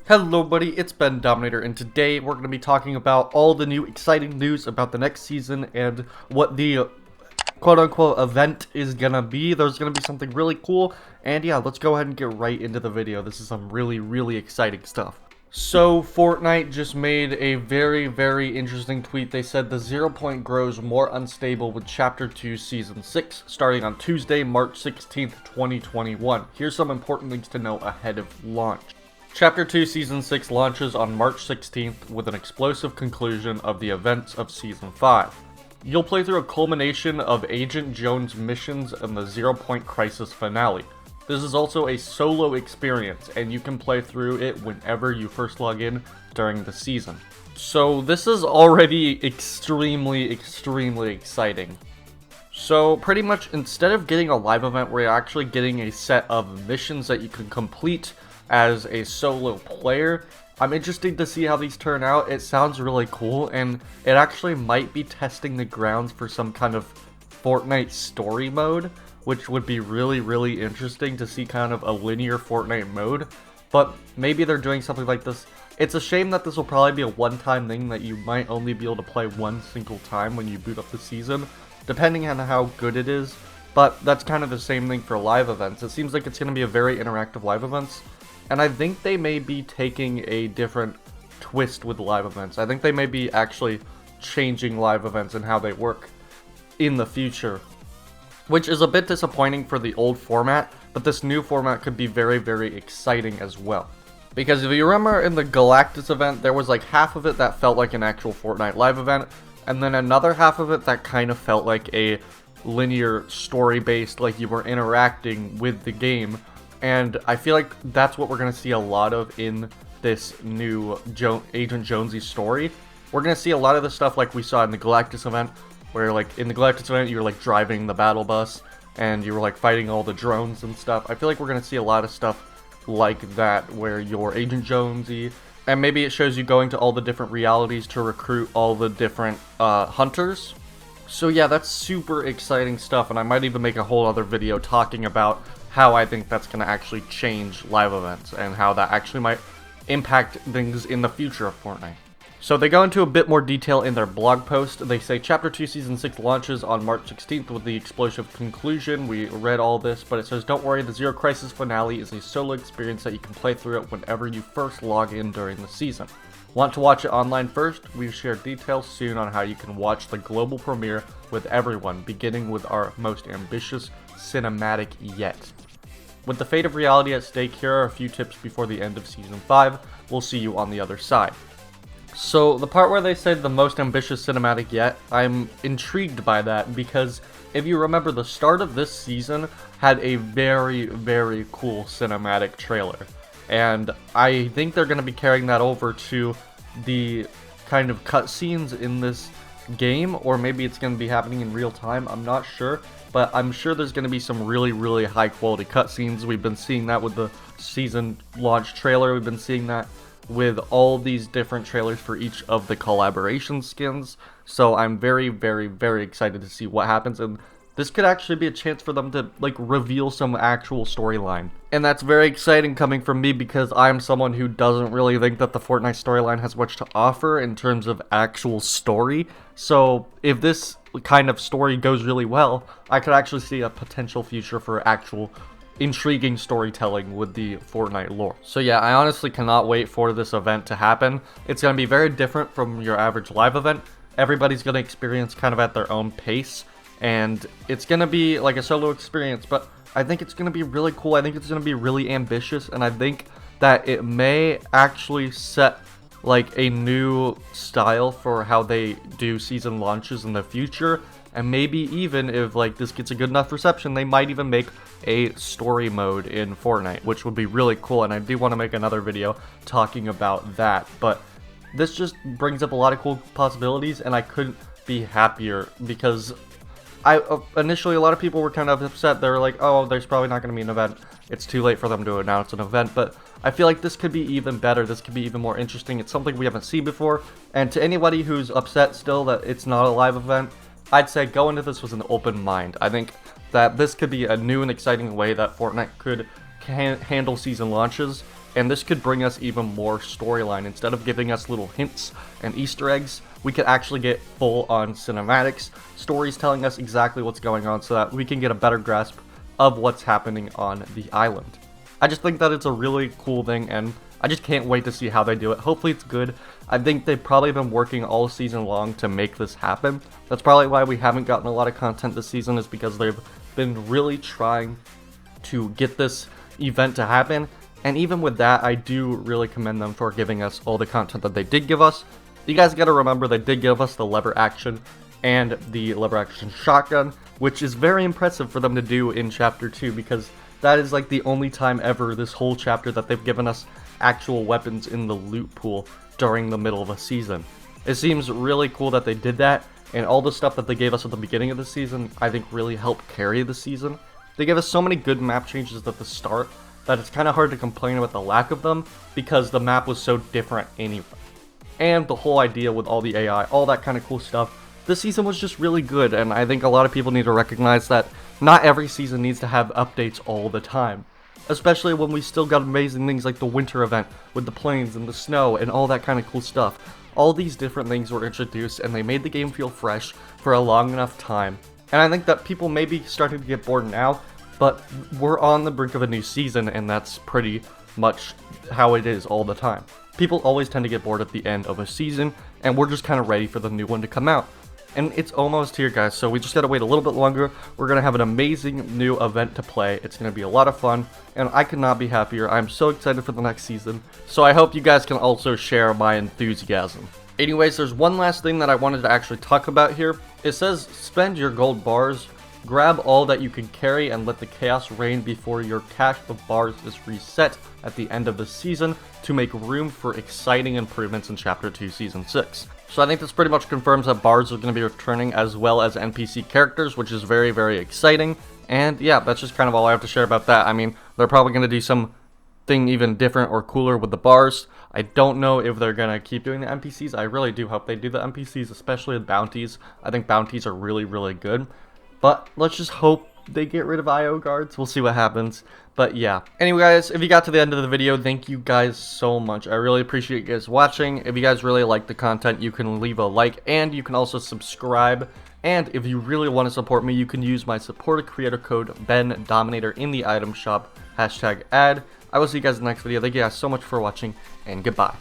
Hello buddy, it's Bendominator, and today we're going to be talking about all the new exciting news about the next season and what the quote-unquote event is going to be. There's going to be something really cool, and yeah, let's go ahead and get right into the video. This is some really exciting stuff. So, Fortnite just made a very interesting tweet. They said the 0 point grows more unstable with Chapter 2 Season 6, starting on Tuesday, March 16th, 2021. Here's some important things to know ahead of launch. Chapter 2 Season 6 launches on March 16th with an explosive conclusion of the events of Season 5. You'll play through a culmination of Agent Jones' missions and the 0 Point Crisis finale. This is also a solo experience, and you can play through it whenever you first log in during the season. So this is already extremely exciting. So pretty much instead of getting a live event, we're actually getting a set of missions that you can complete as a solo player. I'm interested to see how these turn out. It sounds really cool, and it actually might be testing the grounds for some kind of Fortnite story mode, which would be really interesting to see, kind of a linear Fortnite mode. But maybe they're doing something like this. It's a shame that this will probably be a one-time thing that you might only be able to play one single time when you boot up the season, depending on how good it is. But that's kind of the same thing for live events. It seems like it's going to be a very interactive live events. And I think they may be taking a different twist with live events. I think they may be actually changing live events and how they work in the future, which is a bit disappointing for the old format, but this new format could be very exciting as well. Because if you remember in the Galactus event, there was like half of it that felt like an actual Fortnite live event, and then another half of it that kind of felt like a linear story-based, like you were interacting with the game. And I feel like that's what we're going to see a lot of in this new Agent Jonesy story. We're going to see a lot of the stuff like we saw in the Galactus event, where like in the Galactus event you were like driving the battle bus and you were like fighting all the drones and stuff. I feel like we're going to see a lot of stuff like that where you're Agent Jonesy, and maybe it shows you going to all the different realities to recruit all the different hunters. So yeah, that's super exciting stuff, and I might even make a whole other video talking about how I think that's going to actually change live events and how that actually might impact things in the future of Fortnite. So they go into a bit more detail in their blog post. They say Chapter 2 Season 6 launches on March 16th with the explosive conclusion. We read all this, but it says, don't worry, the Zero Crisis finale is a solo experience that you can play through it whenever you first log in during the season. Want to watch it online first? We've shared details soon on how you can watch the global premiere with everyone, beginning with our most ambitious cinematic yet. With the fate of reality at stake, here are a few tips before the end of Season 5. We'll see you on the other side. So, the part where they said the most ambitious cinematic yet, I'm intrigued by that, because if you remember, the start of this season had a very cool cinematic trailer. And I think they're going to be carrying that over to the kind of cutscenes in this game, or maybe it's going to be happening in real time, I'm not sure. But I'm sure there's going to be some really high quality cutscenes. We've been seeing that with the season launch trailer. We've been seeing that with all these different trailers for each of the collaboration skins. So I'm very excited to see what happens. And this could actually be a chance for them to like reveal some actual storyline. And that's very exciting coming from me, because I'm someone who doesn't really think that the Fortnite storyline has much to offer in terms of actual story. So if this kind of story goes really well, I could actually see a potential future for actual intriguing storytelling with the Fortnite lore. So yeah, I honestly cannot wait for this event to happen. It's going to be very different from your average live event. Everybody's going to experience kind of at their own pace, and it's going to be like a solo experience, but I think it's going to be really cool. I think it's going to be really ambitious, and I think that it may actually set like a new style for how they do season launches in the future. And maybe even if like this gets a good enough reception, they might even make a story mode in Fortnite, which would be really cool. And I do want to make another video talking about that, but this just brings up a lot of cool possibilities, and I couldn't be happier, because initially a lot of people were kind of upset. They were like, oh, there's probably not going to be an event. It's too late for them to announce an event, but I feel like this could be even better. This could be even more interesting. It's something we haven't seen before, and to anybody who's upset still that it's not a live event, I'd say go into this with an open mind. I think that this could be a new and exciting way that Fortnite could handle season launches, and this could bring us even more storyline. Instead of giving us little hints and Easter eggs, we could actually get full-on cinematics, stories telling us exactly what's going on so that we can get a better grasp of what's happening on the island. I just think that it's a really cool thing, and I just can't wait to see how they do it. Hopefully it's good. I think they've probably been working all season long to make this happen. That's probably why we haven't gotten a lot of content this season, is because they've been really trying to get this event to happen. And even with that, I do really commend them for giving us all the content that they did give us. You guys gotta remember, they did give us the lever action and the lever action shotgun, which is very impressive for them to do in Chapter 2, because that is like the only time ever this whole chapter that they've given us actual weapons in the loot pool during the middle of a season. It seems really cool that they did that, and all the stuff that they gave us at the beginning of the season, I think really helped carry the season. They gave us so many good map changes at the start that it's kind of hard to complain about the lack of them, because the map was so different anyway. And the whole idea with all the AI, all that kind of cool stuff, this season was just really good, and I think a lot of people need to recognize that not every season needs to have updates all the time. Especially when we still got amazing things like the winter event with the planes and the snow and all that kind of cool stuff. All these different things were introduced, and they made the game feel fresh for a long enough time. And I think that people may be starting to get bored now, but we're on the brink of a new season, and that's pretty much how it is all the time. People always tend to get bored at the end of a season, and we're just kind of ready for the new one to come out. And it's almost here, guys, so we just gotta wait a little bit longer. We're gonna have an amazing new event to play. It's gonna be a lot of fun, and I could not be happier. I'm so excited for the next season, so I hope you guys can also share my enthusiasm. Anyways, there's one last thing that I wanted to actually talk about here. It says, spend your gold bars, grab all that you can carry, and let the chaos reign before your cache of bars is reset at the end of the season to make room for exciting improvements in Chapter 2 Season 6. So I think this pretty much confirms that bars are going to be returning, as well as NPC characters, which is very, very exciting. And yeah, that's just kind of all I have to share about that. I mean, they're probably going to do something even different or cooler with the bars. I don't know if they're going to keep doing the NPCs. I really do hope they do the NPCs, especially with bounties. I think bounties are really, really good. But let's just hope they get rid of IO guards. We'll see what happens. But yeah. Anyway, guys, if you got to the end of the video, thank you guys so much. I really appreciate you guys watching. If you guys really like the content, you can leave a like, and you can also subscribe. And if you really want to support me, you can use my supporter creator code Bendominator in the item shop, #ad. I will see you guys in the next video. Thank you guys so much for watching, and goodbye.